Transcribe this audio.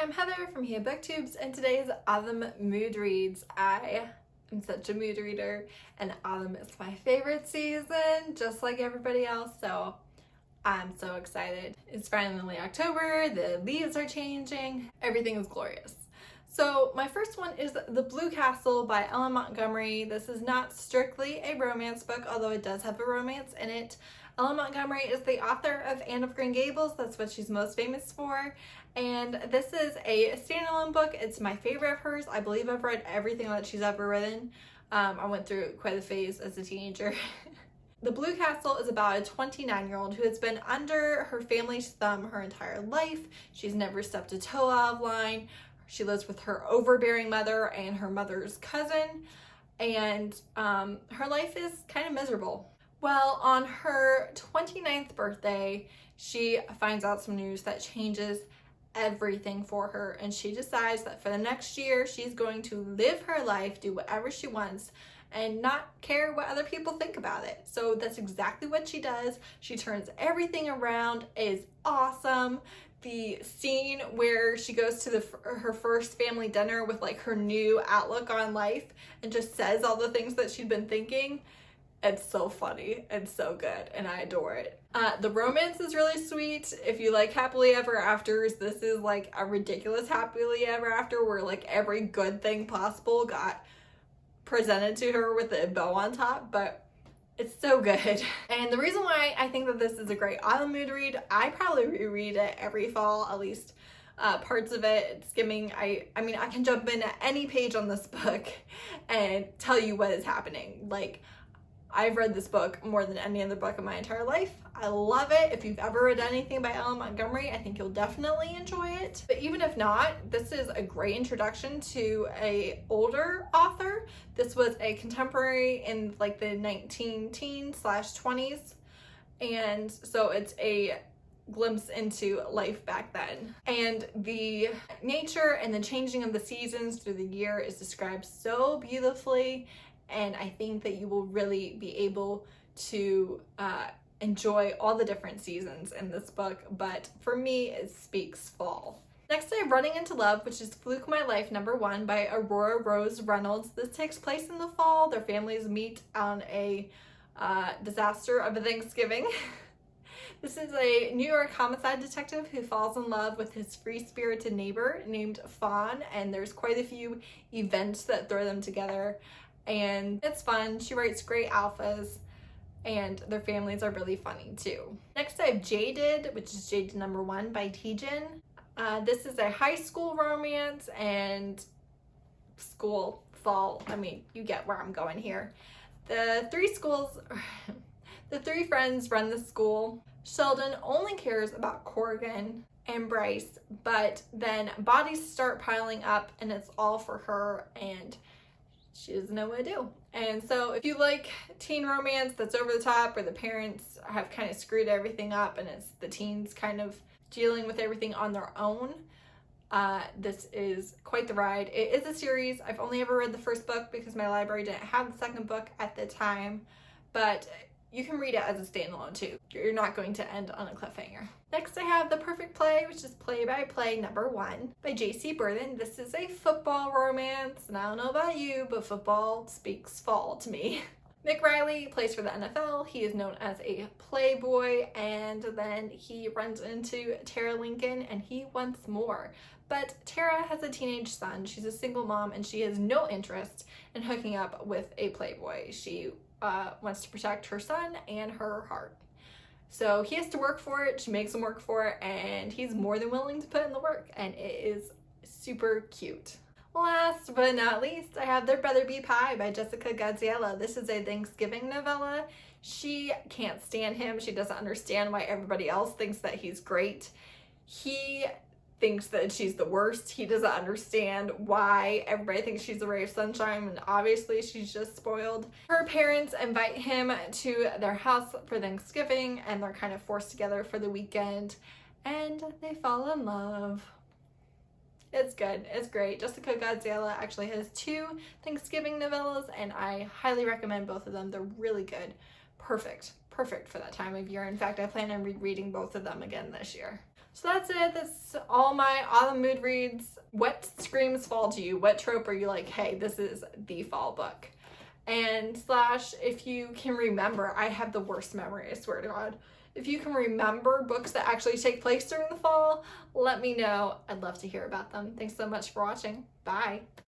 Hi, I'm Heather from here booktubes, and today's autumn mood reads. I am such a mood reader, and autumn is my favorite season, just like everybody else, so I'm so excited. It's finally October, the leaves are changing, everything is glorious. So my first one is The Blue Castle by Ellen Montgomery. This is not strictly a romance book, although it does have a romance in it. Ellen Montgomery is the author of Anne of Green Gables. That's what she's most famous for. And this is a standalone book. It's my favorite of hers. I believe I've read everything that she's ever written. I went through quite a phase as a teenager. The Blue Castle is about a 29-year-old who has been under her family's thumb her entire life. She's never stepped a toe out of line. She lives with her overbearing mother and her mother's cousin, and her life is kind of miserable. Well, on her 29th birthday, she finds out some news that changes everything for her, and she decides that for the next year, she's going to live her life, do whatever she wants, and not care what other people think about it. So that's exactly what she does. She turns everything around. It is awesome. The scene where she goes to her first family dinner with like her new outlook on life and just says all the things that she'd been thinking, it's so funny and so good, and I adore it. The romance is really sweet. If you like happily ever afters, this is like a ridiculous happily ever after where like every good thing possible got presented to her with a bow on top, but it's so good. And the reason why I think that this is a great autumn mood read, I probably reread it every fall, at least parts of it. It's skimming. I mean, I can jump in at any page on this book and tell you what is happening. Like, I've read this book more than any other book in my entire life. I love it. If you've ever read anything by Ellen Montgomery, I think you'll definitely enjoy it. But even if not, this is a great introduction to an older author. This was a contemporary in like the 19-20s, and so it's a glimpse into life back then. And the nature and the changing of the seasons through the year is described so beautifully, and I think that you will really be able to enjoy all the different seasons in this book, but for me, it speaks fall. Next, I have Running into Love, which is Fluke My Life #1 by Aurora Rose Reynolds. This takes place in the fall. Their families meet on a disaster of a Thanksgiving. This is a New York homicide detective who falls in love with his free-spirited neighbor named Fawn, and there's quite a few events that throw them together. And it's fun. She writes great alphas, and their families are really funny too. Next I have Jaded, which is Jaded #1 by Tijan. This is a high school romance and school fall. I mean, you get where I'm going here. The three friends run the school. Sheldon only cares about Corrigan and Bryce, but then bodies start piling up and it's all for her, and she doesn't know what to do. And so if you like teen romance that's over the top, where the parents have kind of screwed everything up and it's the teens kind of dealing with everything on their own, this is quite the ride. It is a series. I've only ever read the first book because my library didn't have the second book at the time, but you can read it as a standalone too. You're not going to end on a cliffhanger. Next I have The Perfect Play, which is Play by Play #1 by Jaci Burton. This is a football romance, and I don't know about you, but football speaks fall to me. Mick Riley plays for the NFL. He is known as a playboy, and then he runs into Tara Lincoln and he wants more. But Tara has a teenage son. She's a single mom, and she has no interest in hooking up with a playboy. She wants to protect her son and her heart. So he has to work for it. She makes him work for it, and he's more than willing to put in the work, and it is super cute. Last but not least, I have There Better Be Pie by Jessica Gadziala. This is a Thanksgiving novella. She can't stand him. She doesn't understand why everybody else thinks that he's great. He thinks that she's the worst. He doesn't understand why everybody thinks she's a ray of sunshine, and obviously she's just spoiled. Her parents invite him to their house for Thanksgiving, and they're kind of forced together for the weekend, and they fall in love. It's good. It's great. Jessica Gadziala actually has 2 Thanksgiving novellas, and I highly recommend both of them. They're really good. Perfect for that time of year. In fact, I plan on rereading both of them again this year. So that's it. That's all my autumn mood reads. What screams fall to you? What trope are you like, hey, this is the fall book? And slash, if you can remember, I have the worst memory, I swear to God. If you can remember books that actually take place during the fall, let me know. I'd love to hear about them. Thanks so much for watching. Bye.